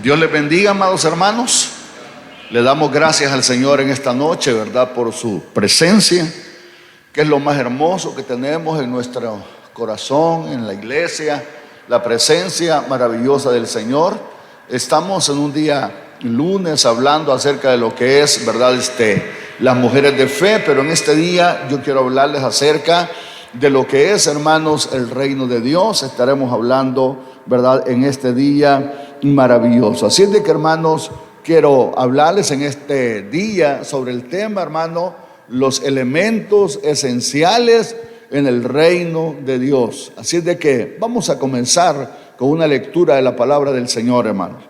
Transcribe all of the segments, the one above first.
Dios les bendiga, amados hermanos. Le damos gracias al Señor en esta noche, ¿verdad? Por su presencia, que es lo más hermoso que tenemos en nuestro corazón, en la iglesia, la presencia maravillosa del Señor. Estamos en un día lunes hablando acerca de lo que es, ¿verdad? Las mujeres de fe, pero en este día yo quiero hablarles acerca de lo que es, hermanos, el reino de Dios. Estaremos hablando, ¿verdad?, en este día maravilloso. Así es de que, hermanos, quiero hablarles en este día sobre el tema, hermano, los elementos esenciales en el reino de Dios. Así es de que vamos a comenzar con una lectura de la palabra del Señor, hermanos.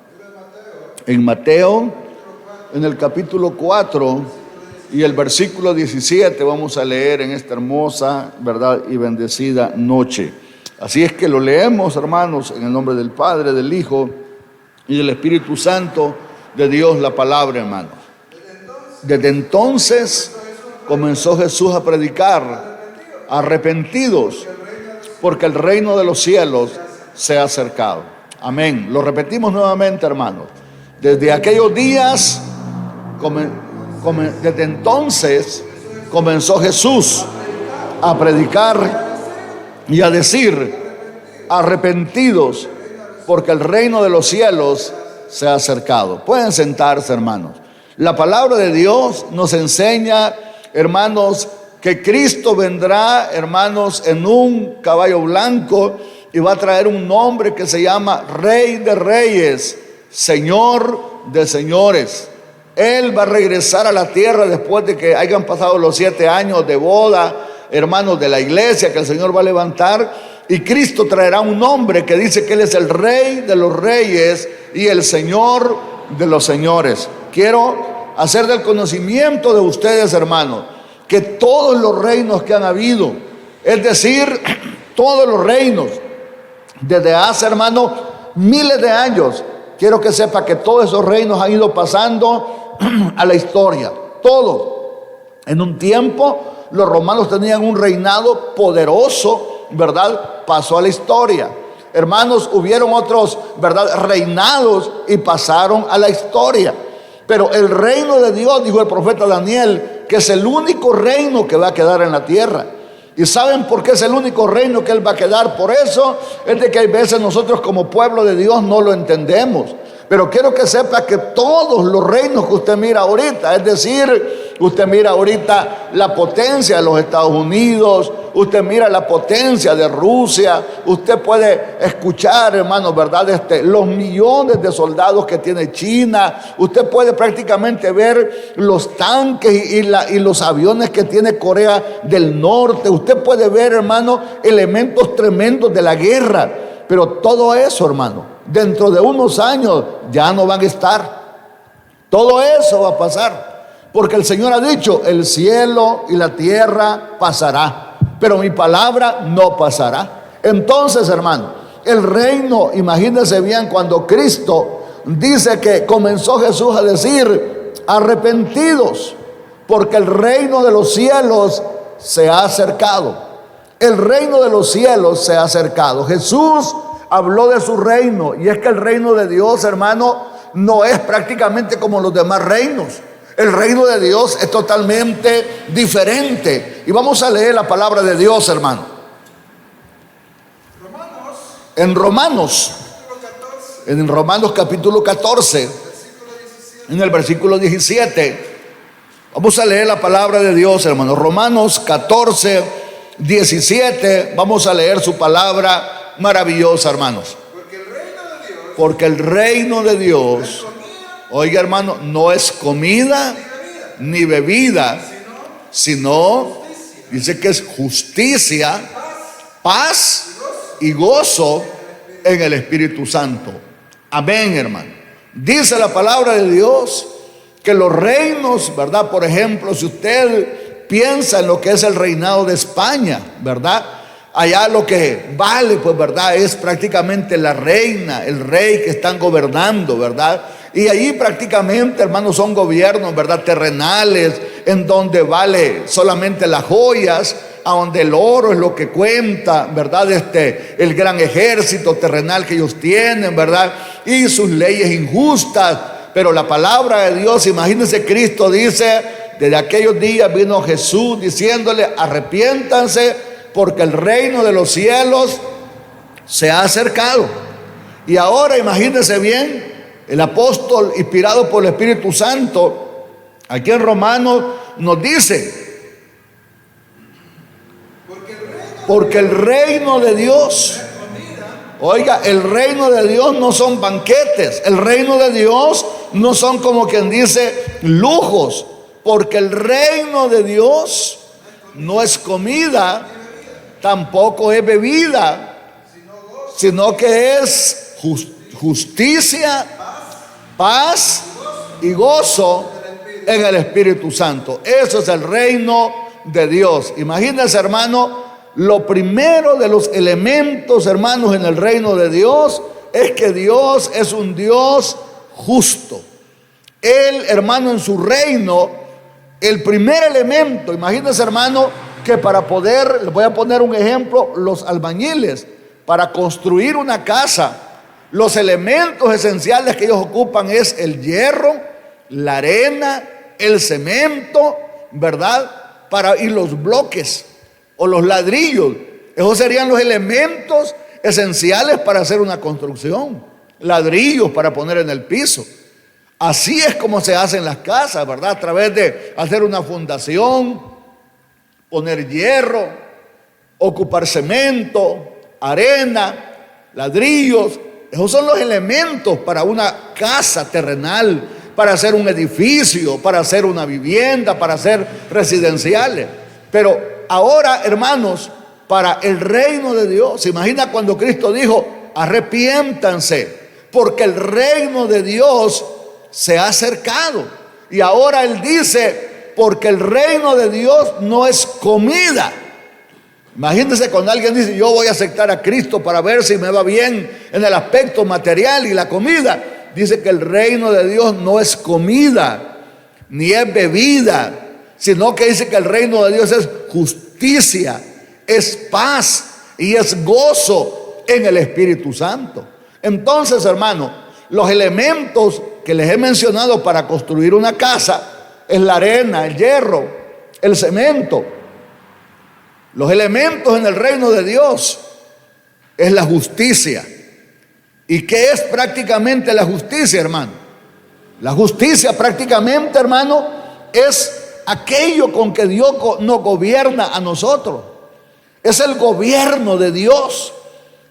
En Mateo, en el capítulo 4 y el versículo 17 vamos a leer en esta hermosa, ¿verdad?, y bendecida noche. Así es que lo leemos, hermanos, en el nombre del Padre, del Hijo y del Espíritu Santo de Dios, la palabra, hermanos. Desde entonces comenzó Jesús a predicar: arrepentidos, porque el reino de los cielos se ha acercado. Amén. Lo repetimos nuevamente, hermanos. Desde aquellos días, desde entonces comenzó Jesús a predicar y a decir: arrepentidos, porque el reino de los cielos se ha acercado. Pueden sentarse, hermanos. La palabra de Dios nos enseña, hermanos, que Cristo vendrá, hermanos, en un caballo blanco y va a traer un nombre que se llama Rey de Reyes, Señor de Señores. Él va a regresar a la tierra después de que hayan pasado los 7 años de boda, hermanos, de la iglesia que el Señor va a levantar. Y Cristo traerá un nombre que dice que Él es el Rey de los Reyes y el Señor de los Señores. Quiero hacer del conocimiento de ustedes, hermanos, que todos los reinos que han habido, es decir, todos los reinos, desde hace, hermanos, miles de años, quiero que sepa que todos esos reinos han ido pasando a la historia. Todos. En un tiempo los romanos tenían un reinado poderoso, ¿verdad? Pasó a la historia. Hermanos, hubieron otros, ¿verdad?, reinados y pasaron a la historia. Pero el reino de Dios, dijo el profeta Daniel, que es el único reino que va a quedar en la tierra. ¿Y saben por qué es el único reino que Él va a quedar? Por eso es de que hay veces nosotros como pueblo de Dios no lo entendemos. Pero quiero que sepa que todos los reinos que usted mira ahorita, es decir, usted mira ahorita la potencia de los Estados Unidos, usted mira la potencia de Rusia, usted puede escuchar, hermanos, ¿verdad?, los millones de soldados que tiene China, usted puede prácticamente ver los tanques y los aviones que tiene Corea del Norte, usted puede ver, hermano, elementos tremendos de la guerra. Pero todo eso, hermano, dentro de unos años ya no van a estar. Todo eso va a pasar, porque el Señor ha dicho: el cielo y la tierra pasará, pero mi palabra no pasará. Entonces, hermano, el reino, imagínense bien, cuando Cristo dice que comenzó Jesús a decir: arrepentidos, porque el reino de los cielos se ha acercado. El reino de los cielos se ha acercado. Jesús habló de su reino, y es que el reino de Dios, hermano, no es prácticamente como los demás reinos. El reino de Dios es totalmente diferente. Y vamos a leer la palabra de Dios, hermano. En Romanos capítulo 14, en el versículo 17, vamos a leer la palabra de Dios, hermano. Romanos 14, 17, vamos a leer su palabra maravillosa, hermanos. Porque el reino de Dios, oiga, hermano, no es comida ni bebida, sino, dice que es justicia, paz y gozo en el Espíritu Santo. Amén, hermano. Dice la palabra de Dios que los reinos, ¿verdad? Por ejemplo, si usted piensa en lo que es el reinado de España, ¿verdad? Allá lo que vale, pues, ¿verdad?, es prácticamente la reina, el rey que están gobernando, ¿verdad? Y allí prácticamente, hermanos, son gobiernos, ¿verdad?, terrenales, en donde vale solamente las joyas, a donde el oro es lo que cuenta, ¿verdad? El gran ejército terrenal que ellos tienen, ¿verdad? Y sus leyes injustas. Pero la palabra de Dios, imagínense, Cristo dice, desde aquellos días vino Jesús diciéndole: arrepiéntanse porque el reino de los cielos se ha acercado. Y ahora imagínense bien, el apóstol inspirado por el Espíritu Santo, aquí en Romanos nos dice: porque el reino de Dios, oiga, el reino de Dios no son banquetes, el reino de Dios no son, como quien dice, lujos, porque el reino de Dios no es comida, tampoco es bebida, sino que es justicia, paz y gozo en el Espíritu Santo. Eso es el reino de Dios. Imagínense, hermano, lo primero de los elementos, hermanos, en el reino de Dios es que Dios es un Dios justo. Él, hermano, en su reino, el primer elemento, imagínense, hermano, que para poder, les voy a poner un ejemplo, los albañiles, para construir una casa, los elementos esenciales que ellos ocupan es el hierro, la arena, el cemento, ¿verdad? Y los bloques o los ladrillos. Esos serían los elementos esenciales para hacer una construcción. Ladrillos para poner en el piso. Así es como se hacen las casas, ¿verdad? A través de hacer una fundación, poner hierro, ocupar cemento, arena, ladrillos. Esos son los elementos para una casa terrenal, para hacer un edificio, para hacer una vivienda, para hacer residenciales. Pero ahora, hermanos, para el reino de Dios, ¿se imagina cuando Cristo dijo: arrepiéntanse, porque el reino de Dios se ha acercado? Y ahora Él dice: porque el reino de Dios no es comida. Imagínense cuando alguien dice: yo voy a aceptar a Cristo para ver si me va bien en el aspecto material y la comida. Dice que el reino de Dios no es comida, ni es bebida, sino que dice que el reino de Dios es justicia, es paz y es gozo en el Espíritu Santo. Entonces, hermano, los elementos que les he mencionado para construir una casa es la arena, el hierro, el cemento. Los elementos en el reino de Dios es la justicia. ¿Y qué es prácticamente la justicia, hermano? La justicia prácticamente, hermano, es aquello con que Dios nos gobierna a nosotros. Es el gobierno de Dios.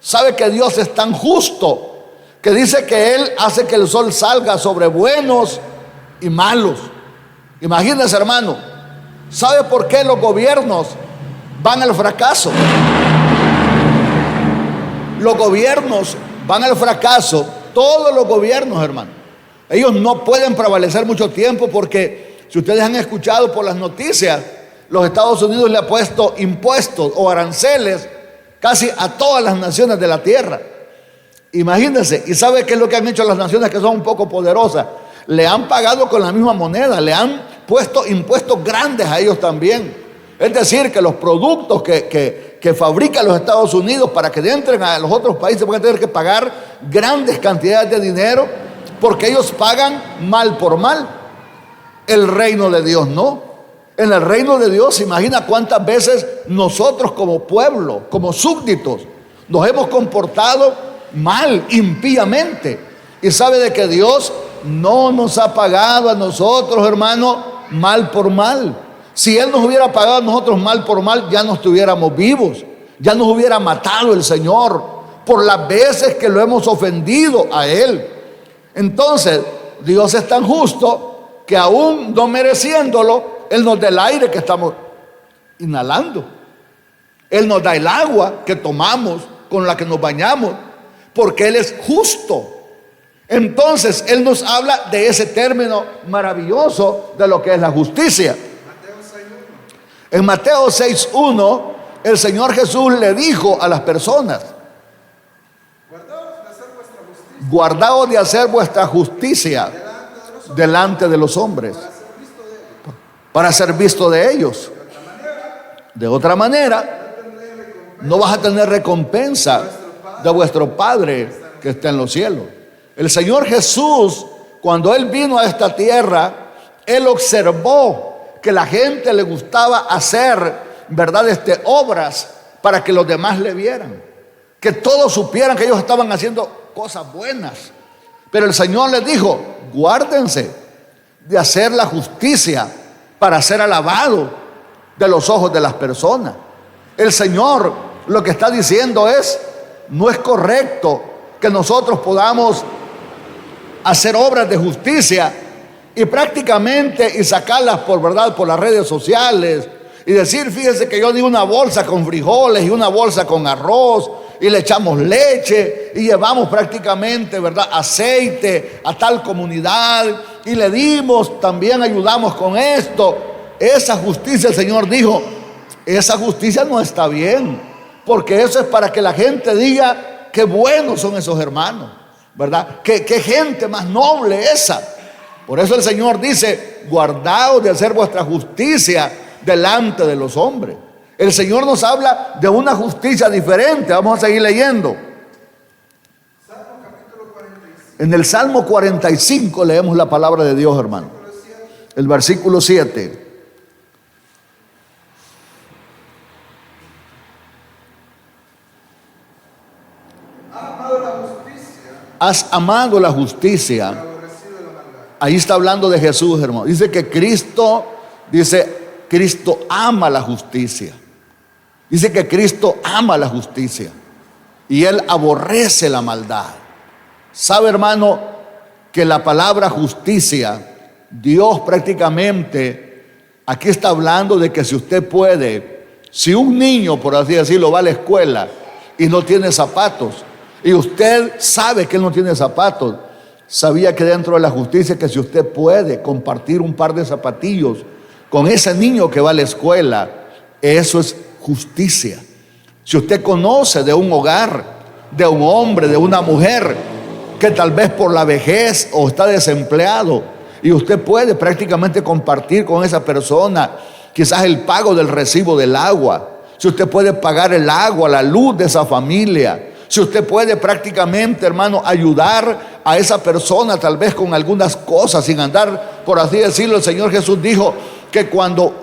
¿Sabe que Dios es tan justo que dice que Él hace que el sol salga sobre buenos y malos? Imagínense, hermano, ¿sabe por qué los gobiernos van al fracaso? Los gobiernos van al fracaso, todos los gobiernos, hermano. Ellos no pueden prevalecer mucho tiempo porque, si ustedes han escuchado por las noticias, los Estados Unidos le ha puesto impuestos o aranceles casi a todas las naciones de la tierra. Imagínense. ¿Y sabe qué es lo que han hecho las naciones que son un poco poderosas? Le han pagado con la misma moneda, le han puesto impuestos grandes a ellos también. Es decir, que los productos que fabrican los Estados Unidos para que entren a los otros países van a tener que pagar grandes cantidades de dinero, porque ellos pagan mal por mal. El reino de Dios no. En el reino de Dios, ¿se imagina cuántas veces nosotros como pueblo, como súbditos, nos hemos comportado mal, impíamente? Y sabe de que Dios no nos ha pagado a nosotros, hermano, mal por mal. Si Él nos hubiera pagado a nosotros mal por mal, ya no estuviéramos vivos, ya nos hubiera matado el Señor por las veces que lo hemos ofendido a Él. Entonces, Dios es tan justo que aún no mereciéndolo, Él nos da el aire que estamos inhalando. Él nos da el agua que tomamos, con la que nos bañamos, porque Él es justo. Entonces, Él nos habla de ese término maravilloso de lo que es la justicia. En Mateo 6:1, el Señor Jesús le dijo a las personas: guardaos de hacer vuestra justicia delante de los hombres, para ser visto de ellos. De otra manera, no vas a tener recompensa de vuestro Padre que está en los cielos. El Señor Jesús, cuando Él vino a esta tierra, Él observó que la gente le gustaba hacer, ¿verdad?, obras para que los demás le vieran, que todos supieran que ellos estaban haciendo cosas buenas. Pero el Señor les dijo: guárdense de hacer la justicia para ser alabado de los ojos de las personas. El Señor lo que está diciendo es: no es correcto que nosotros podamos hacer obras de justicia y prácticamente sacarlas por las redes sociales y decir: fíjese que yo di una bolsa con frijoles y una bolsa con arroz y le echamos leche y llevamos prácticamente, aceite a tal comunidad y le dimos, también ayudamos con esto. Esa justicia, el Señor dijo, esa justicia no está bien, porque eso es para que la gente diga qué buenos son esos hermanos, ¿verdad? Qué gente más noble esa. Por eso el Señor dice: guardaos de hacer vuestra justicia delante de los hombres. El Señor nos habla de una justicia diferente. Vamos a seguir leyendo. En el Salmo 45 leemos la palabra de Dios, hermano. El versículo 7. Has amado la justicia. Ahí está hablando de Jesús, hermano. Dice que Cristo ama la justicia. Dice que Cristo ama la justicia y Él aborrece la maldad. ¿Sabe, hermano, que la palabra justicia, Dios prácticamente aquí está hablando de que si usted puede, si un niño, por así decirlo, va a la escuela y no tiene zapatos, y usted sabe que él no tiene zapatos, sabía que dentro de la justicia, que si usted puede compartir un par de zapatillos con ese niño que va a la escuela, eso es justicia. Si usted conoce de un hogar, de un hombre, de una mujer que tal vez por la vejez o está desempleado, y usted puede prácticamente compartir con esa persona quizás el pago del recibo del agua, si usted puede pagar el agua, la luz de esa familia, si usted puede prácticamente, hermano, ayudar a esa persona tal vez con algunas cosas sin andar, por así decirlo. El Señor Jesús dijo que cuando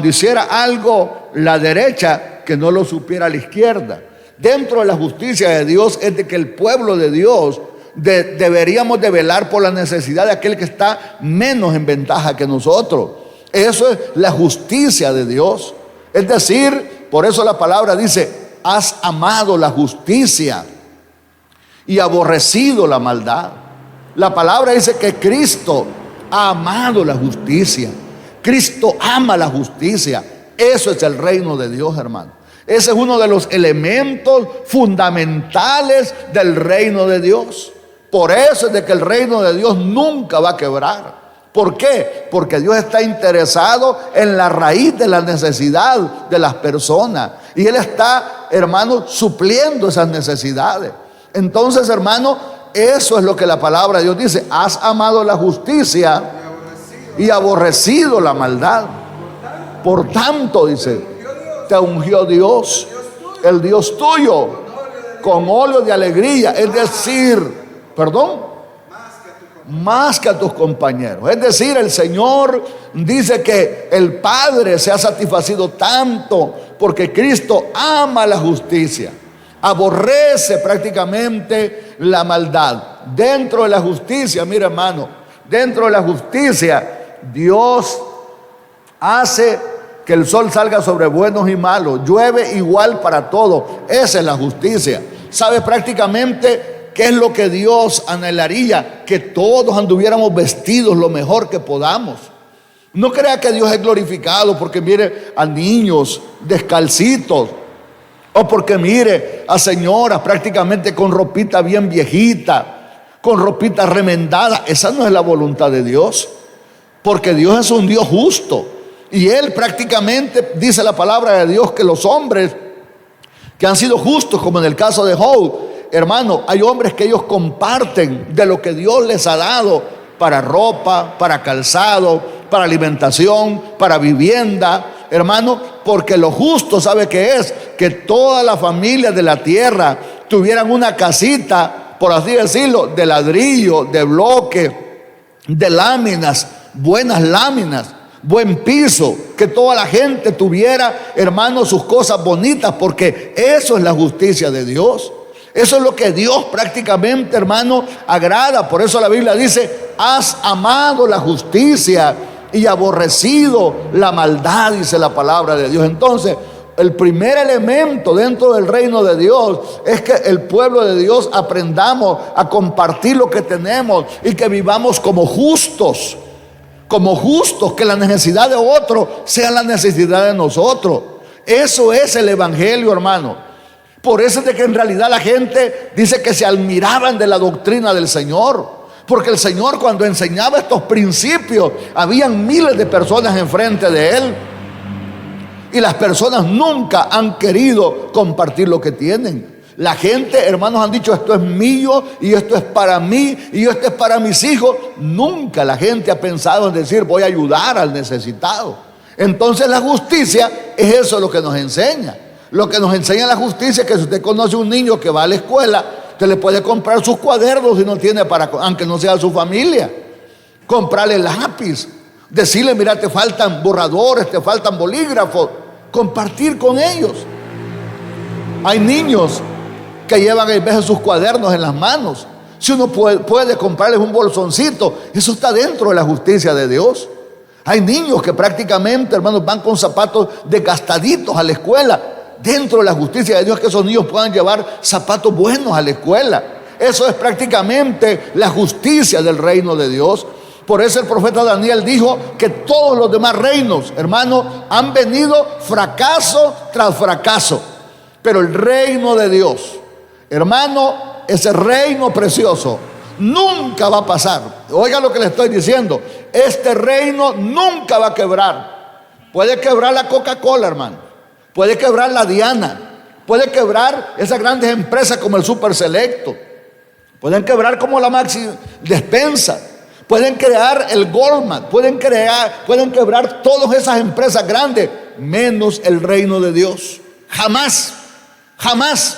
hiciera algo la derecha, que no lo supiera la izquierda. Dentro de la justicia de Dios es de que el pueblo de Dios deberíamos de velar por la necesidad de aquel que está menos en ventaja que nosotros. Eso es la justicia de Dios. Es decir, por eso la palabra dice: has amado la justicia y aborrecido la maldad. La palabra dice que Cristo ha amado la justicia. Cristo ama la justicia. Eso es el reino de Dios, hermano. Ese es uno de los elementos fundamentales del reino de Dios. Por eso es de que el reino de Dios nunca va a quebrar. ¿Por qué? Porque Dios está interesado en la raíz de la necesidad de las personas. Y Él está, hermano, supliendo esas necesidades. Entonces, hermano, eso es lo que la palabra de Dios dice: has amado la justicia y aborrecido la maldad. Por tanto, dice, te ungió Dios, el Dios tuyo, con óleo de alegría. Es decir, más que a tus compañeros. Es decir, el Señor dice que el Padre se ha satisfacido tanto porque Cristo ama la justicia, aborrece prácticamente la maldad. Dentro de la justicia, mira, hermano, dentro de la justicia, Dios hace que el sol salga sobre buenos y malos, llueve igual para todos. Esa es la justicia. ¿Sabe prácticamente qué es lo que Dios anhelaría? Que todos anduviéramos vestidos lo mejor que podamos. No crea que Dios es glorificado porque mire a niños descalcitos, o porque mire a señoras prácticamente con ropita bien viejita, con ropita remendada. Esa no es la voluntad de Dios, porque Dios es un Dios justo. Y Él prácticamente, dice la palabra de Dios, que los hombres que han sido justos, como en el caso de Job, hermano, hay hombres que ellos comparten de lo que Dios les ha dado para ropa, para calzado, para alimentación, para vivienda, hermano, Porque lo justo, ¿sabe qué es? Que todas las familias de la tierra tuvieran una casita, por así decirlo, de ladrillo, de bloque, de láminas, buenas láminas, buen piso, que toda la gente tuviera, hermanos, sus cosas bonitas, porque eso es la justicia de Dios. Eso es lo que Dios prácticamente, hermano, agrada. Por eso la Biblia dice: has amado la justicia y aborrecido la maldad, dice la palabra de Dios. Entonces, el primer elemento dentro del reino de Dios es que el pueblo de Dios aprendamos a compartir lo que tenemos y que vivamos como justos, que la necesidad de otro sea la necesidad de nosotros. Eso es el evangelio, hermano. Por eso es de que en realidad la gente dice que se admiraban de la doctrina del Señor, porque el Señor, cuando enseñaba estos principios, habían miles de personas enfrente de Él, y las personas nunca han querido compartir lo que tienen. La gente, hermanos, han dicho: esto es mío, y esto es para mí, y esto es para mis hijos. Nunca la gente ha pensado en decir: voy a ayudar al necesitado. Entonces la justicia es eso lo que nos enseña. Lo que nos enseña la justicia es que si usted conoce a un niño que va a la escuela, usted le puede comprar sus cuadernos si no tiene para, aunque no sea su familia. Comprarle lápiz, decirle: mira, te faltan borradores, te faltan bolígrafos. Compartir con ellos. Hay niños que llevan a veces sus cuadernos en las manos. Si uno puede comprarles un bolsoncito, eso está dentro de la justicia de Dios. Hay niños que prácticamente, hermanos, van con zapatos desgastaditos a la escuela. Dentro de la justicia de Dios, que esos niños puedan llevar zapatos buenos a la escuela. Eso es prácticamente la justicia del reino de Dios. Por eso el profeta Daniel dijo que todos los demás reinos, hermanos, han venido fracaso tras fracaso. Pero el reino de Dios, hermano, ese reino precioso, nunca va a pasar. Oiga lo que le estoy diciendo: este reino nunca va a quebrar. Puede quebrar la Coca-Cola, hermano. Puede quebrar la Diana, puede quebrar esas grandes empresas como el Super Selecto, pueden quebrar como la Maxi Despensa, pueden crear el Goldman, pueden quebrar todas esas empresas grandes, menos el reino de Dios. Jamás, jamás.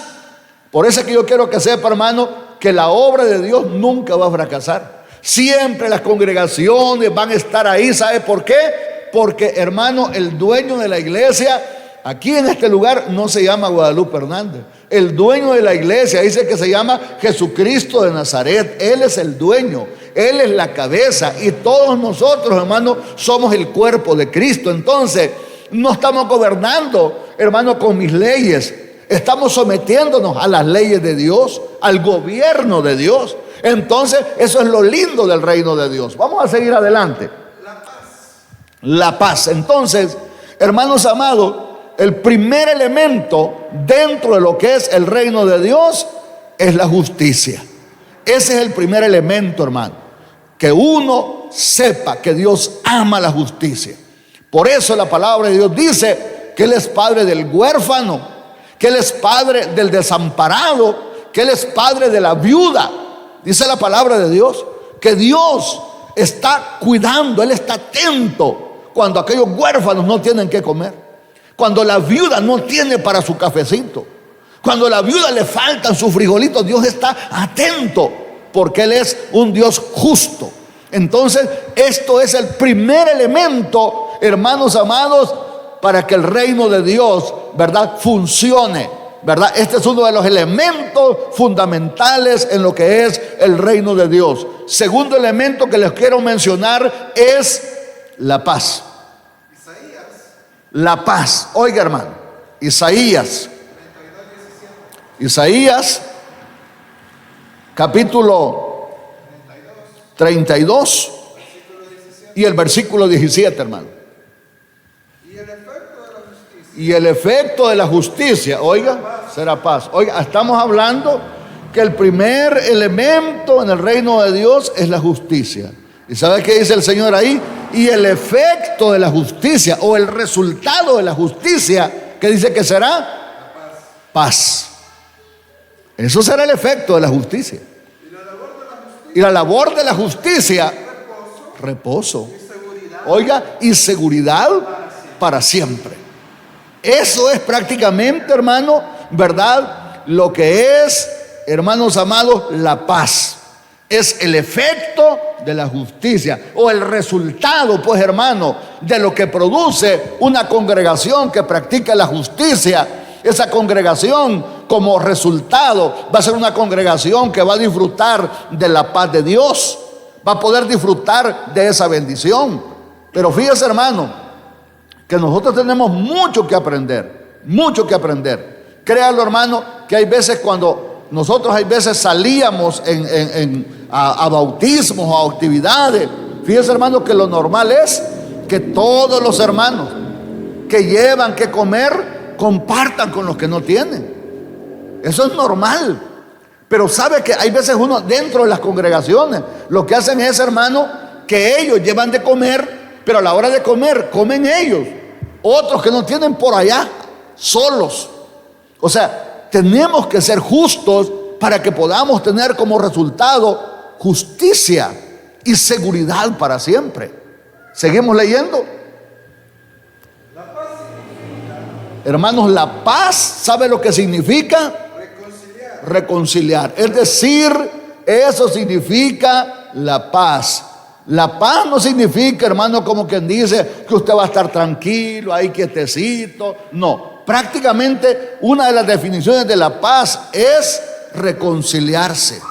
Por eso es que yo quiero que sepa, hermano, que la obra de Dios nunca va a fracasar. Siempre las congregaciones van a estar ahí. ¿Sabe por qué? Porque, hermano, el dueño de la iglesia aquí en este lugar no se llama Guadalupe Hernández. El dueño de la iglesia dice que se llama Jesucristo de Nazaret. Él es el dueño, Él es la cabeza, y todos nosotros, hermanos, somos el cuerpo de Cristo. Entonces, no estamos gobernando, hermanos, con mis leyes. Estamos sometiéndonos a las leyes de Dios, al gobierno de Dios. Entonces, eso es lo lindo del reino de Dios. Vamos a seguir adelante. La paz. Entonces, hermanos amados, el primer elemento dentro de lo que es el reino de Dios es la justicia. Ese es el primer elemento, hermano. Que uno sepa que Dios ama la justicia. Por eso la palabra de Dios dice que Él es padre del huérfano, que Él es padre del desamparado, que Él es padre de la viuda. Dice la palabra de Dios que Dios está cuidando, Él está atento cuando aquellos huérfanos no tienen que comer. Cuando la viuda no tiene para su cafecito, cuando a la viuda le faltan sus frijolitos, Dios está atento, porque Él es un Dios justo. Entonces, esto es el primer elemento, hermanos amados, para que el reino de Dios, ¿verdad?, funcione, ¿verdad? Este es uno de los elementos fundamentales en lo que es el reino de Dios. Segundo elemento que les quiero mencionar es la paz. La paz. Oiga, hermano, Isaías capítulo 32 y el versículo 17, hermano. Y el efecto de la justicia, oiga, será paz. Oiga, estamos hablando que el primer elemento en el reino de Dios es la justicia. ¿Y sabe qué dice el Señor ahí? Y el efecto de la justicia, o el resultado de la justicia, ¿qué dice que será? Paz. Eso será el efecto de la justicia. Y la labor de la justicia, reposo. Oiga, y seguridad para siempre. Eso es prácticamente, hermano, ¿verdad? Lo que es, hermanos amados, la paz. Es el efecto de la justicia o el resultado, pues, hermano, de lo que produce una congregación que practica la justicia. Esa congregación, como resultado, va a ser una congregación que va a disfrutar de la paz de Dios, va a poder disfrutar de esa bendición. Pero fíjese, hermano, que nosotros tenemos mucho que aprender, mucho que aprender. Créalo, hermano, que hay veces cuando nosotros salíamos a bautismos o a actividades. Fíjese, hermano, que lo normal es que todos los hermanos que llevan que comer compartan con los que no tienen. Eso es normal. Pero sabe que hay veces uno dentro de las congregaciones lo que hacen es, hermano, que ellos llevan de comer, pero a la hora de comer comen ellos. Otros que no tienen por allá solos. O sea, tenemos que ser justos para que podamos tener como resultado justicia y seguridad para siempre. Seguimos leyendo. Hermanos, la paz, ¿sabe lo que significa? Reconciliar. Es decir, eso significa la paz. La paz no significa, hermano, como quien dice que usted va a estar tranquilo, ahí quietecito. No, prácticamente una de las definiciones de la paz es reconciliarse.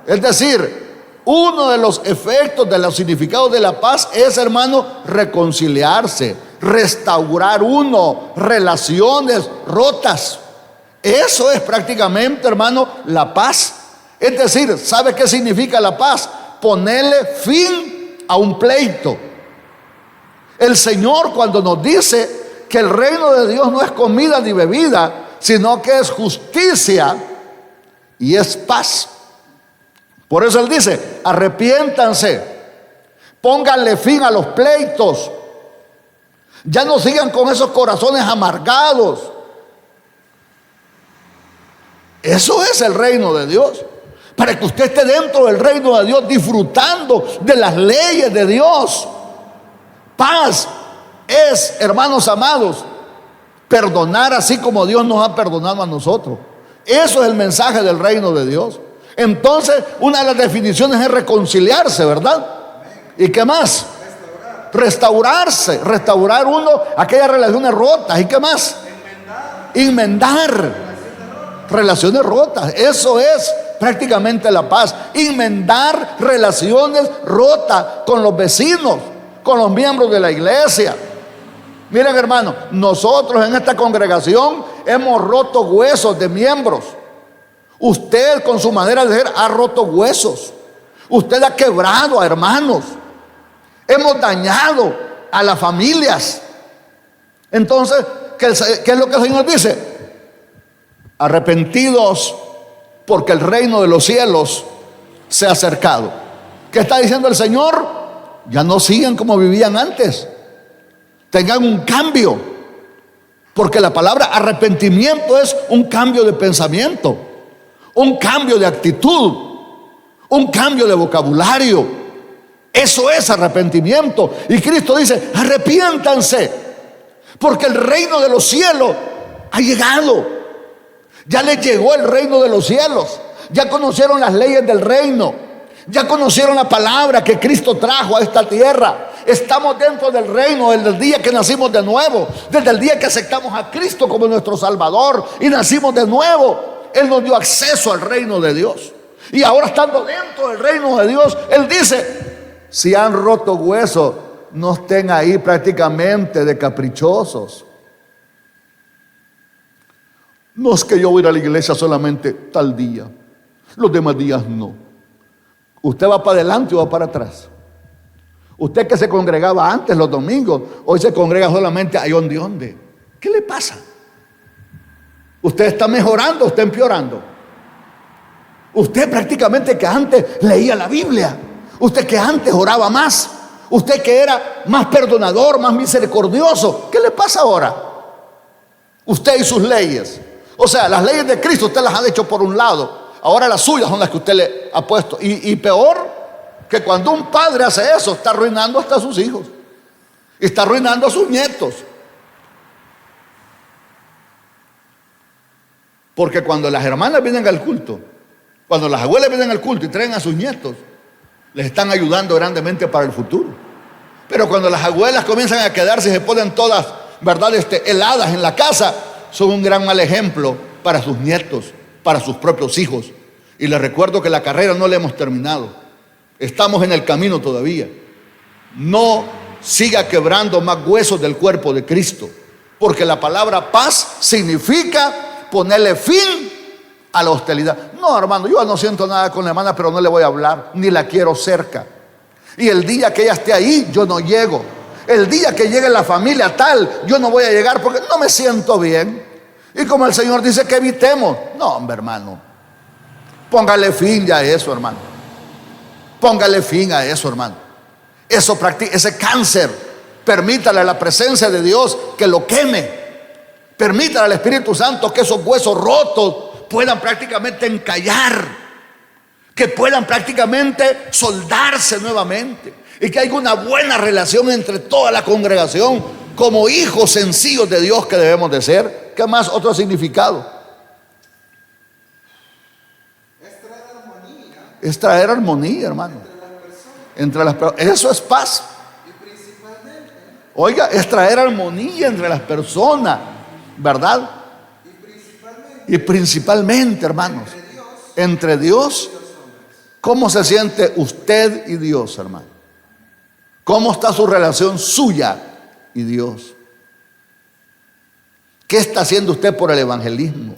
Es decir, uno de los efectos de los significados de la paz es, hermano, reconciliarse, restaurar relaciones rotas. Eso es prácticamente, hermano, la paz. Es decir, ¿sabe qué significa la paz? Ponerle fin a un pleito. El Señor, cuando nos dice que el reino de Dios no es comida ni bebida, sino que es justicia y es paz. Por eso Él dice: arrepiéntanse, pónganle fin a los pleitos, ya no sigan con esos corazones amargados. Eso es el reino de Dios. Para que usted esté dentro del reino de Dios, disfrutando de las leyes de Dios. Paz es, hermanos amados, perdonar así como Dios nos ha perdonado a nosotros. Eso es el mensaje del reino de Dios. Entonces, una de las definiciones es reconciliarse, ¿verdad? ¿Y qué más? Restaurarse, restaurar aquellas relaciones rotas. ¿Y qué más? Enmendar relaciones rotas. Eso es prácticamente la paz. Enmendar relaciones rotas con los vecinos, con los miembros de la iglesia. Miren, hermano, nosotros en esta congregación hemos roto huesos de miembros. Usted, con su manera de ser, ha roto huesos. Usted ha quebrado a hermanos. Hemos dañado a las familias. Entonces, ¿qué es lo que el Señor dice? Arrepentidos, porque el reino de los cielos se ha acercado. ¿Qué está diciendo el Señor? Ya no sigan como vivían antes. Tengan un cambio. Porque la palabra arrepentimiento es un cambio de pensamiento, un cambio de actitud, un cambio de vocabulario. Eso es arrepentimiento. Y Cristo dice: arrepiéntanse, porque el reino de los cielos ha llegado. Ya les llegó el reino de los cielos. Ya conocieron las leyes del reino. Ya conocieron la palabra que Cristo trajo a esta tierra. Estamos dentro del reino desde el día que nacimos de nuevo, desde el día que aceptamos a Cristo como nuestro Salvador y nacimos de nuevo. Él nos dio acceso al reino de Dios. Y ahora, estando dentro del reino de Dios, Él dice: si han roto huesos, no estén ahí prácticamente de caprichosos. No es que yo voy a ir a la iglesia solamente tal día, los demás días no. Usted va para adelante o va para atrás. Usted que se congregaba antes los domingos, hoy se congrega solamente ahí donde. ¿Qué le pasa? ¿Usted está mejorando o está empeorando? Usted prácticamente que antes leía la Biblia, usted que antes oraba más, usted que era más perdonador, más misericordioso, ¿qué le pasa ahora? Usted y sus leyes. O sea, las leyes de Cristo usted las ha hecho por un lado. Ahora las suyas son las que usted le ha puesto. Y peor, que cuando un padre hace eso, está arruinando hasta a sus hijos. Está arruinando a sus nietos. Porque cuando las hermanas vienen al culto, cuando las abuelas vienen al culto y traen a sus nietos, les están ayudando grandemente para el futuro. Pero cuando las abuelas comienzan a quedarse y se ponen todas, ¿verdad?, heladas en la casa, son un gran mal ejemplo para sus nietos, para sus propios hijos. Y les recuerdo que la carrera no la hemos terminado. Estamos en el camino todavía. No siga quebrando más huesos del cuerpo de Cristo, porque la palabra paz significa ponerle fin a la hostilidad. No, hermano, yo no siento nada con la hermana, pero no le voy a hablar, ni la quiero cerca. Y el día que ella esté ahí, yo no llego. El día que llegue la familia tal, yo no voy a llegar porque no me siento bien. Y como el Señor dice que evitemos, no, hombre, hermano, póngale fin ya a eso, hermano. Póngale fin a eso, hermano. Ese cáncer, permítale a la presencia de Dios que lo queme. Permítale al Espíritu Santo que esos huesos rotos puedan prácticamente encallar, que puedan prácticamente soldarse nuevamente, y que haya una buena relación entre toda la congregación como hijos sencillos de Dios que debemos de ser. ¿Qué más? Otro significado. Es traer armonía, hermano, entre las personas. Eso es paz. Oiga, es traer armonía entre las personas, ¿verdad? Y principalmente, hermanos, entre Dios. ¿Cómo se siente usted y Dios, hermano? ¿Cómo está su relación suya y Dios? ¿Qué está haciendo usted por el evangelismo?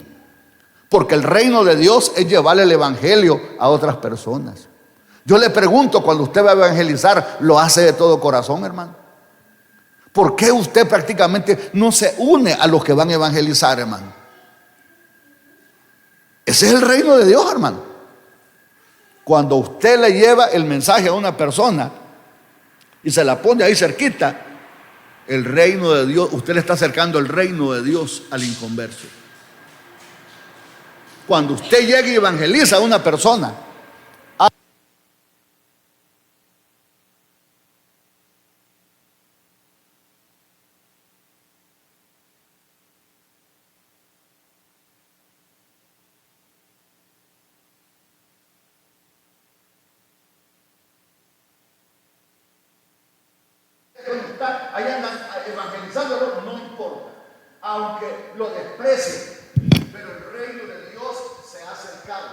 Porque el reino de Dios es llevarle el evangelio a otras personas. Yo le pregunto, cuando usted va a evangelizar, ¿lo hace de todo corazón, hermano? ¿Por qué usted prácticamente no se une a los que van a evangelizar, hermano? Ese es el reino de Dios, hermano. Cuando usted le lleva el mensaje a una persona y se la pone ahí cerquita, el reino de Dios, usted le está acercando el reino de Dios al inconverso. Cuando usted llega y evangeliza a una persona, ahí andan evangelizándolo, no importa, aunque lo desprecie, pero el reino de Dios se ha acercado,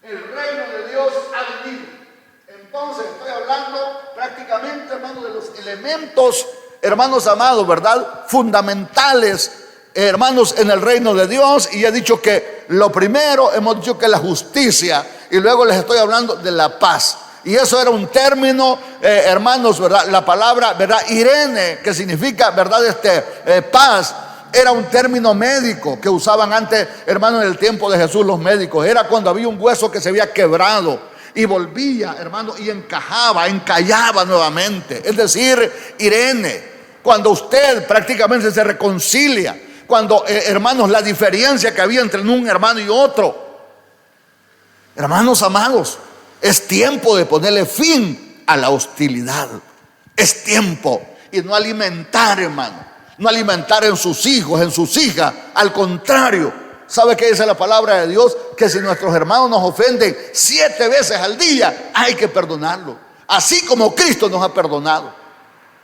el reino de Dios ha venido. Entonces estoy hablando prácticamente, hermanos, de los elementos, hermanos amados, ¿verdad?, fundamentales, hermanos, en el reino de Dios. Y he dicho que lo primero, hemos dicho que la justicia, y luego les estoy hablando de la paz. Y eso era un término, hermanos, ¿verdad? La palabra, ¿verdad?, Irene, que significa, ¿verdad?, paz, era un término médico que usaban antes, hermanos, en el tiempo de Jesús los médicos. Era cuando había un hueso que se había quebrado y volvía, hermano, y encallaba nuevamente. Es decir, Irene, cuando usted prácticamente se reconcilia, cuando, hermanos, la diferencia que había entre un hermano y otro, hermanos amados, es tiempo de ponerle fin a la hostilidad. Es tiempo. Y no alimentar, hermano, no alimentar en sus hijos, en sus hijas. Al contrario, ¿sabe qué dice la palabra de Dios? Que si nuestros hermanos nos ofenden 7 veces al día, hay que perdonarlo, así como Cristo nos ha perdonado.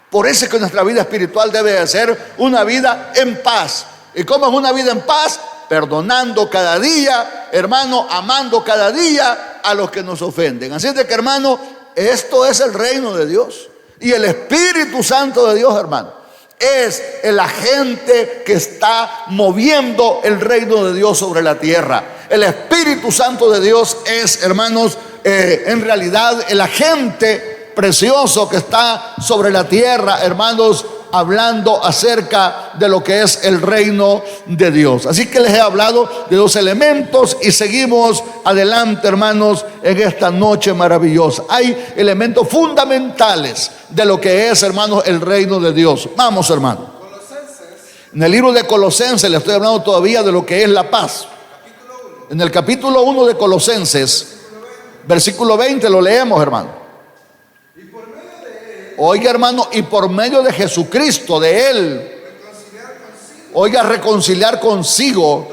Por eso es que nuestra vida espiritual debe de ser una vida en paz. ¿Y cómo es una vida en paz? Perdonando cada día, hermano, amando cada día a los que nos ofenden. Así es de que, hermano, esto es el reino de Dios. Y el Espíritu Santo de Dios, hermano, es el agente que está moviendo el reino de Dios sobre la tierra. El Espíritu Santo de Dios es, hermanos, en realidad el agente precioso que está sobre la tierra, hermanos, hablando acerca de lo que es el reino de Dios. Así que les he hablado de 2 elementos y seguimos adelante, hermanos, en esta noche maravillosa. Hay elementos fundamentales de lo que es, hermanos, el reino de Dios. Vamos, hermanos. En el libro de Colosenses le estoy hablando todavía de lo que es la paz. En el capítulo 1 de Colosenses, versículo 20, lo leemos, hermano. Oiga, hermano, y por medio de Jesucristo, de Él, oiga, reconciliar consigo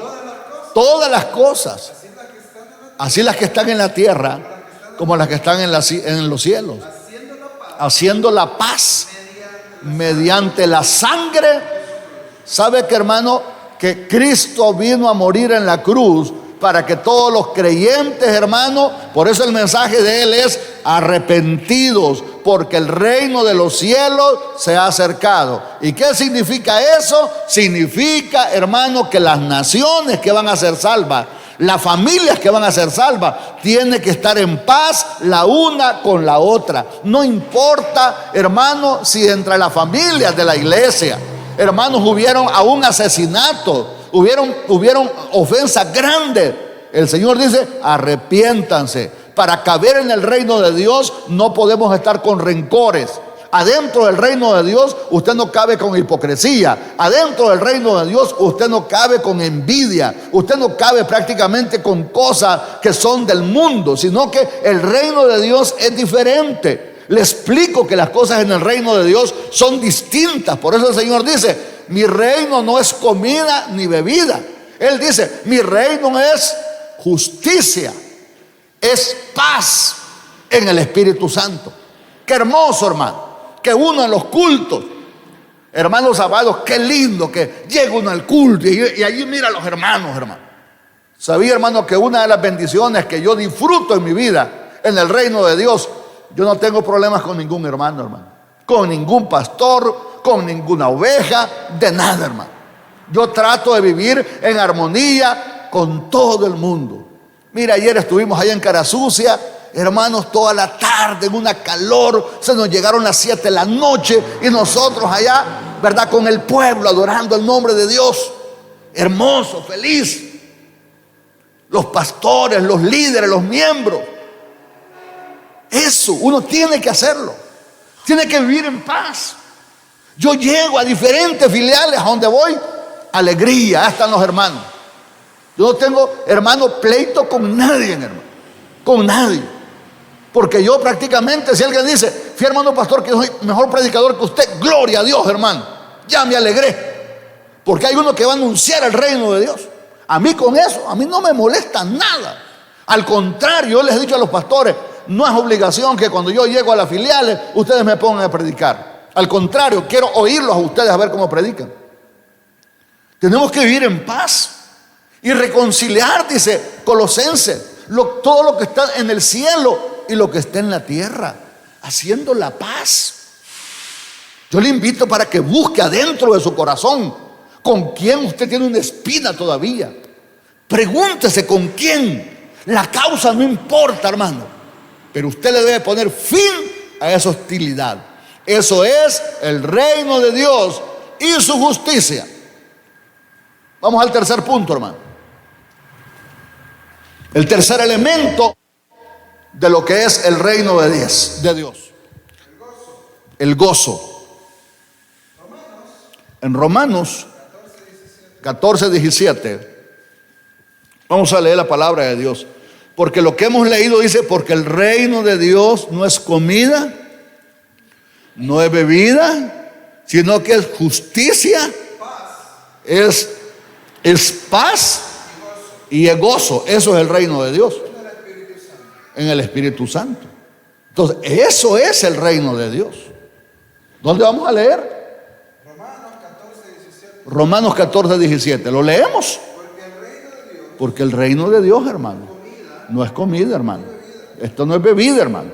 todas las cosas, así las que están en la tierra como las que están en los cielos, haciendo la paz mediante la sangre. ¿Sabe que, hermano, que Cristo vino a morir en la cruz para que todos los creyentes, hermano, por eso el mensaje de Él es arrepentidos, porque el reino de los cielos se ha acercado? ¿Y qué significa eso? Significa, hermano, que las naciones que van a ser salvas, las familias que van a ser salvas, tienen que estar en paz la una con la otra. No importa, hermano, si entre las familias de la iglesia, hermanos, hubieron aún asesinatos, hubieron ofensas grandes. El Señor dice: arrepiéntanse. Para caber en el reino de Dios no podemos estar con rencores. Adentro del reino de Dios usted no cabe con hipocresía. Adentro del reino de Dios usted no cabe con envidia. Usted no cabe prácticamente con cosas que son del mundo, sino que el reino de Dios es diferente. Le explico que las cosas en el reino de Dios son distintas. Por eso el Señor dice: mi reino no es comida ni bebida. Él dice: mi reino es justicia, es paz en el Espíritu Santo. Qué hermoso, hermano, que uno en los cultos, hermanos amados, qué lindo que llega uno al culto y allí mira a los hermanos, hermano. Sabía, hermano, que una de las bendiciones que yo disfruto en mi vida en el reino de Dios, yo no tengo problemas con ningún hermano, con ningún pastor, con ninguna oveja, de nada, hermano. Yo trato de vivir en armonía con todo el mundo. Mira, ayer estuvimos allá en Carasucia, hermanos, toda la tarde, en una calor, se nos llegaron las 7 de la noche y nosotros allá, ¿verdad?, con el pueblo adorando el nombre de Dios. Hermoso, feliz. Los pastores, los líderes, los miembros. Eso, uno tiene que hacerlo. Tiene que vivir en paz. Yo llego a diferentes filiales a donde voy, alegría, ahí están los hermanos. Yo no tengo, hermano, pleito con nadie, hermano. Con nadie. Porque yo prácticamente, si alguien dice: fui hermano pastor que soy mejor predicador que usted, gloria a Dios, hermano, ya me alegré. Porque hay uno que va a anunciar el reino de Dios. A mí con eso, a mí no me molesta nada. Al contrario, yo les he dicho a los pastores: no es obligación que cuando yo llego a las filiales ustedes me pongan a predicar. Al contrario, quiero oírlos a ustedes a ver cómo predican. Tenemos que vivir en paz y reconciliar, dice Colosenses, todo lo que está en el cielo y lo que está en la tierra, haciendo la paz. Yo le invito para que busque adentro de su corazón con quién usted tiene una espina todavía. Pregúntese con quién. La causa no importa, hermano, pero usted le debe poner fin a esa hostilidad. Eso es el reino de Dios y su justicia. Vamos al tercer punto, hermano. El tercer elemento de lo que es el reino de Dios. El gozo. En Romanos 14:17 vamos a leer la palabra de Dios. Porque lo que hemos leído dice: porque el reino de Dios no es comida, no es bebida, sino que es justicia, es paz y es gozo. Eso es el reino de Dios en el Espíritu Santo. Entonces, eso es el reino de Dios. ¿Dónde vamos a leer? Romanos 14:17. ¿Lo leemos? Porque el reino de Dios, hermano, no es comida, hermano. Esto no es bebida, hermano.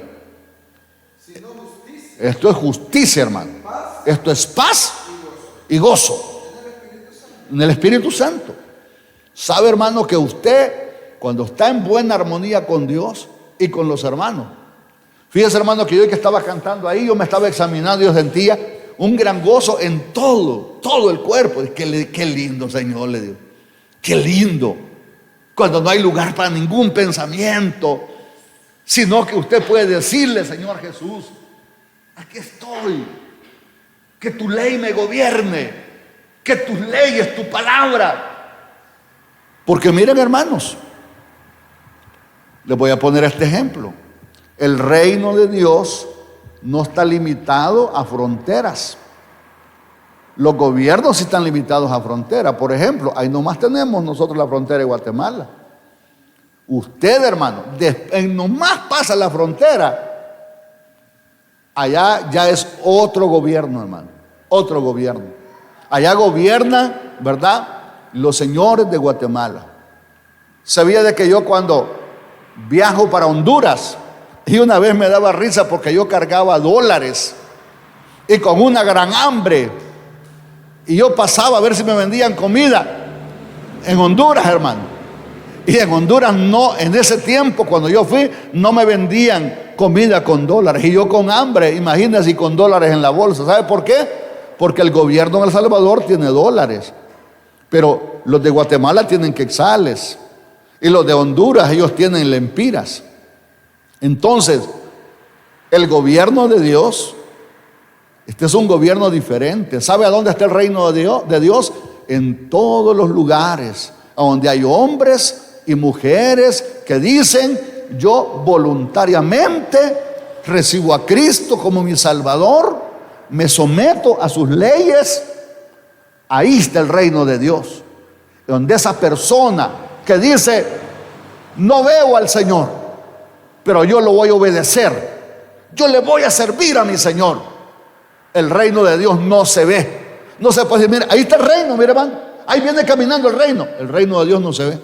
Esto es justicia, hermano. Esto es paz y gozo en el Espíritu Santo. Sabe, hermano, que usted, cuando está en buena armonía con Dios y con los hermanos, fíjese, hermano, que yo que estaba cantando ahí, yo me estaba examinando y yo sentía un gran gozo en todo el cuerpo. Qué lindo, Señor, le digo. Qué lindo. Cuando no hay lugar para ningún pensamiento, sino que usted puede decirle: Señor Jesús, aquí estoy. Que tu ley me gobierne. Que tu ley es tu palabra. Porque miren, hermanos, les voy a poner este ejemplo. El reino de Dios no está limitado a fronteras. Los gobiernos sí están limitados a frontera. Por ejemplo, ahí nomás tenemos nosotros la frontera de Guatemala. Usted, hermano, nomás pasa la frontera, allá ya es otro gobierno, hermano, otro gobierno. Allá gobiernan, ¿verdad?, los señores de Guatemala. Sabía de que yo cuando viajo para Honduras, y una vez me daba risa porque yo cargaba dólares y con una gran hambre, y yo pasaba a ver si me vendían comida en Honduras, hermano. Y en Honduras no, en ese tiempo cuando yo fui, no me vendían comida con dólares. Y yo con hambre, imagínense, con dólares en la bolsa. ¿Sabe por qué? Porque el gobierno de El Salvador tiene dólares, pero los de Guatemala tienen quetzales, y los de Honduras, ellos tienen lempiras. Entonces, el gobierno de Dios, este es un gobierno diferente. ¿Sabe a dónde está el reino de Dios? En todos los lugares, a donde hay hombres y mujeres que dicen: yo voluntariamente recibo a Cristo como mi Salvador, me someto a sus leyes. Ahí está el reino de Dios, donde esa persona que dice: no veo al Señor, pero yo lo voy a obedecer, yo le voy a servir a mi Señor. El reino de Dios no se ve, no se puede decir: mira, ahí está el reino, mire, hermano, ahí viene caminando el reino. El reino de Dios no se ve,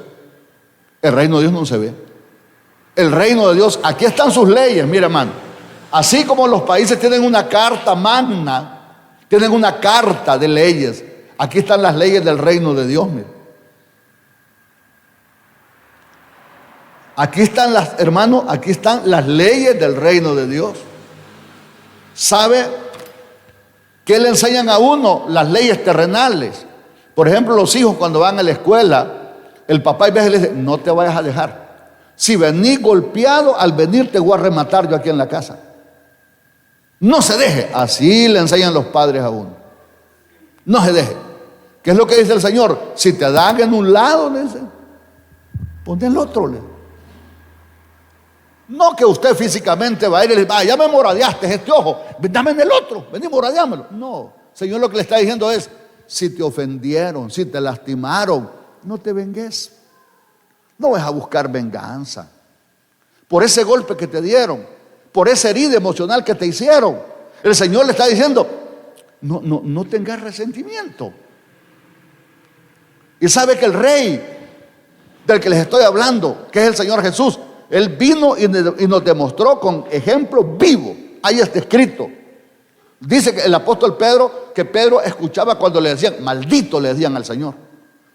el reino de Dios no se ve. El reino de Dios, aquí están sus leyes, mire, hermano. Así como los países tienen una carta magna, tienen una carta de leyes, aquí están las leyes del reino de Dios, mire. Aquí están hermanos, aquí están las leyes del reino de Dios. ¿Sabe qué le enseñan a uno? Las leyes terrenales. Por ejemplo, los hijos cuando van a la escuela, el papá y veces le dice: no te vayas a dejar. Si venís golpeado, al venir te voy a rematar yo aquí en la casa. No se deje. Así le enseñan los padres a uno. No se deje. ¿Qué es lo que dice el Señor? Si te dan en un lado, le dice, ponte en el otro. No que usted físicamente va a ir y le dice: ya me moradeaste este ojo, dame en el otro, vení, moradeámelo. No, Señor lo que le está diciendo es: si te ofendieron, si te lastimaron, no te vengues. No vas a buscar venganza por ese golpe que te dieron, por esa herida emocional que te hicieron. El Señor le está diciendo: no tengas resentimiento. Y sabe que el Rey del que les estoy hablando, que es el Señor Jesús, Él vino y nos demostró con ejemplo vivo. Ahí está escrito. Dice que el apóstol Pedro, que Pedro escuchaba cuando le decían: maldito, le decían al Señor.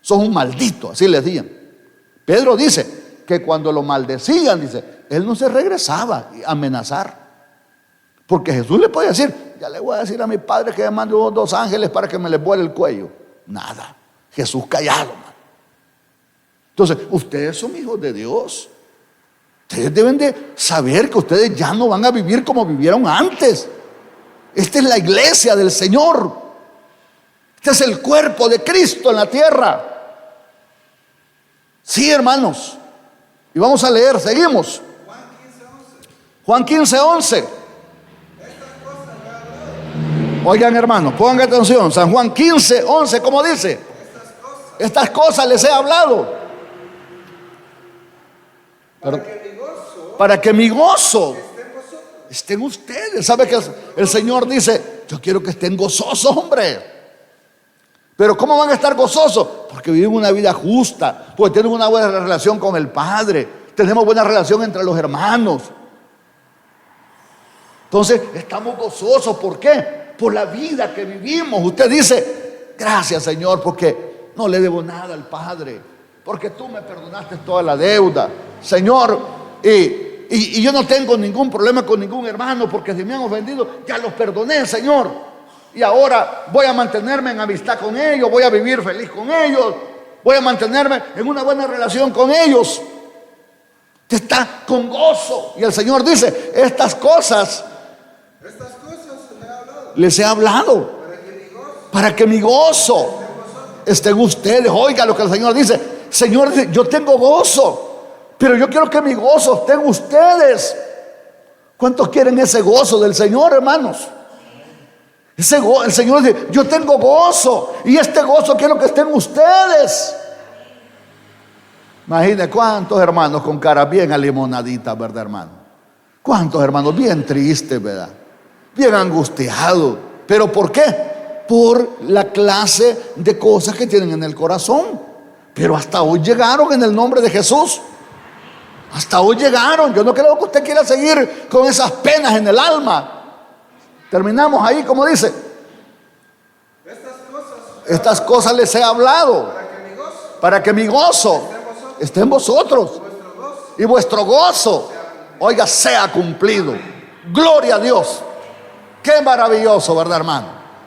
Sos un maldito, así le decían. Pedro dice que cuando lo maldecían, dice, él no se regresaba a amenazar. Porque Jesús le podía decir: ya le voy a decir a mi padre que me mande 2 ángeles para que me les vuele el cuello. Nada. Jesús callado, man. Entonces, ustedes son hijos de Dios. Ustedes deben de saber que ustedes ya no van a vivir como vivieron antes. Esta es la iglesia del Señor. Este es el cuerpo de Cristo en la tierra. Sí, hermanos. Y vamos a leer, seguimos. Juan 15:11. Oigan, hermanos, pongan atención. San Juan 15:11, ¿cómo dice? Estas cosas les he hablado. Para que mi gozo esté en ustedes. ¿Sabe que el Señor dice: yo quiero que estén gozosos, hombre? Pero ¿cómo van a estar gozosos? Porque viven una vida justa, porque tienen una buena relación con el Padre, tenemos buena relación entre los hermanos. Entonces estamos gozosos. ¿Por qué? Por la vida que vivimos. Usted dice: gracias, Señor, porque no le debo nada al Padre, porque tú me perdonaste toda la deuda, Señor, y yo no tengo ningún problema con ningún hermano, porque si me han ofendido ya los perdoné, Señor. Y ahora voy a mantenerme en amistad con ellos, voy a vivir feliz con ellos, voy a mantenerme en una buena relación con ellos. Usted está con gozo. Y el Señor dice: estas cosas les he hablado para que mi gozo esté en ustedes. Oiga lo que el Señor dice. Señor dice: yo tengo gozo, pero yo quiero que mi gozo esté en ustedes. ¿Cuántos quieren ese gozo del Señor, hermanos? El Señor dice, yo tengo gozo, y este gozo quiero que estén ustedes. Imagine cuántos hermanos con cara bien alimonaditas, ¿verdad, hermano? Cuántos hermanos bien tristes, ¿verdad? Bien angustiados. ¿Pero por qué? Por la clase de cosas que tienen en el corazón. Pero hasta hoy llegaron en el nombre de Jesús. Hasta hoy llegaron. Yo no creo que usted quiera seguir con esas penas en el alma. Terminamos ahí, como dice: estas cosas les he hablado para que mi gozo esté en vosotros y vuestro gozo, oiga, sea cumplido. Gloria a Dios. Qué maravilloso, ¿verdad, hermano?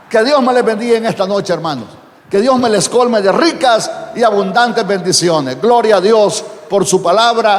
Que Dios me les bendiga en esta noche, hermanos. Que Dios me les colme de ricas y abundantes bendiciones. Gloria a Dios por su palabra.